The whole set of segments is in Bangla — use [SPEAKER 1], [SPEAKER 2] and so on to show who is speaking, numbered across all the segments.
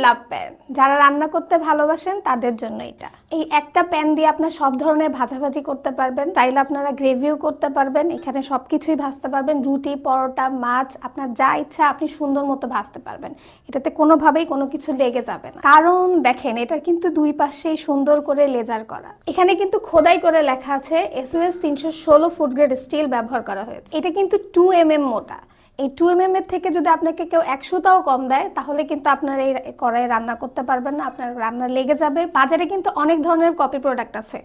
[SPEAKER 1] লাভ প্যান, যারা রান্না করতে ভালোবাসেন তাদের জন্য এটা। এই একটা প্যান দিয়ে আপনার সব ধরনের ভাজাভাজি করতে পারবেন, চাইলে আপনারা গ্রেভিও করতে পারবেন, এখানে সবকিছুই ভাজতে পারবেন, রুটি, পরোটা, মাছ, আপনার যা ইচ্ছা আপনি সুন্দর মতো ভাজতে পারবেন। এটাতে কোনোভাবেই কোনো কিছু লেগে যাবে না, কারণ দেখেন এটা কিন্তু দুই পাশেই সুন্দর করে লেজার করা। এখানে কিন্তু খোদাই করে লেখা আছে SOS 316 ফুড গ্রেড স্টিল ব্যবহার করা হয়েছে। এটা কিন্তু 2mm মোটা। এই 2mm এর থেকে যদি আপনাকে কেউ 100টাও কম দেয় তাহলে কিন্তু আপনার এই কড়াইয়ে রান্না করতে পারবেন না, আপনার রান্না লেগে যাবে। বাজারে কিন্তু অনেক ধরনের কপি প্রোডাক্ট আছে,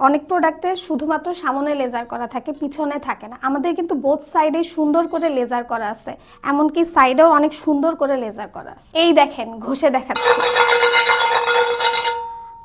[SPEAKER 1] অনেক প্রোডাক্টে শুধুমাত্র সামনে লেজার করা থাকে, পিছনে থাকে না। আমাদের কিন্তু বোথ সাইডে সুন্দর করে লেজার করা আছে, এমনকি সাইডেও অনেক সুন্দর করে লেজার করা আছে। এই দেখেন, ঘষে দেখাচ্ছি।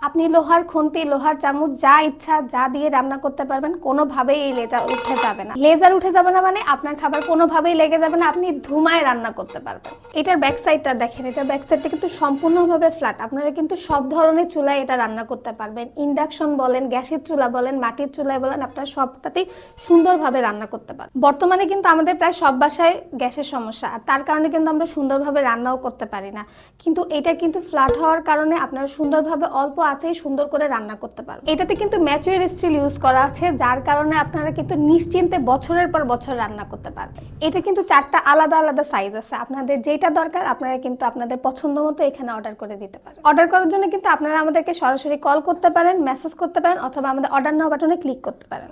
[SPEAKER 1] আপনি লোহার খুন্তি, লোহার চামচ, যা ইচ্ছা যা দিয়ে রান্না করতে পারবেন, কোনোভাবেই এই লেজার উঠে যাবে না। লেজার উঠে যাবে না মানে আপনার খাবার কোনোভাবেই লেগে যাবে না, আপনি ধুমায় রান্না করতে পারবেন। এটার ব্যাক সাইডটা দেখেন, এটার ব্যাক সাইডটা কিন্তু সম্পূর্ণভাবে ফ্ল্যাট। আপনারা কিন্তু সব ধরনের চুলায় এটা রান্না করতে পারবেন, ইন্ডাকশন বলেন, গ্যাসের চুলা বলেন, মাটির চুলায় বলেন, আপনারা সবটাতেই সুন্দরভাবে রান্না করতে পারবেন। বর্তমানে কিন্তু আমাদের প্রায় সব বাসায় গ্যাসের সমস্যা, আর তার কারণে কিন্তু আমরা সুন্দরভাবে রান্নাও করতে পারি না। কিন্তু এটা কিন্তু ফ্ল্যাট হওয়ার কারণে আপনারা সুন্দরভাবে অল্প আঁচেই সুন্দর করে রান্না করতে পারবেন। এটাতে কিন্তু ম্যাচুয়ার স্টিল ইউজ করা আছে, যার কারণে আপনারা কিন্তু নিশ্চিন্তে বছরের পর বছর রান্না করতে পারবেন। এটা কিন্তু 4টা আলাদা আলাদা সাইজ আছে, আপনাদের যেটা দরকার আপনারা কিন্তু আপনাদের পছন্দ মতো এখানে অর্ডার করে দিতে পারেন। অর্ডার করার জন্য কিন্তু আপনারা আমাদেরকে সরাসরি কল করতে পারেন, মেসেজ করতে পারেন, অথবা আমাদের অর্ডার নাও বাটনে ক্লিক করতে পারেন।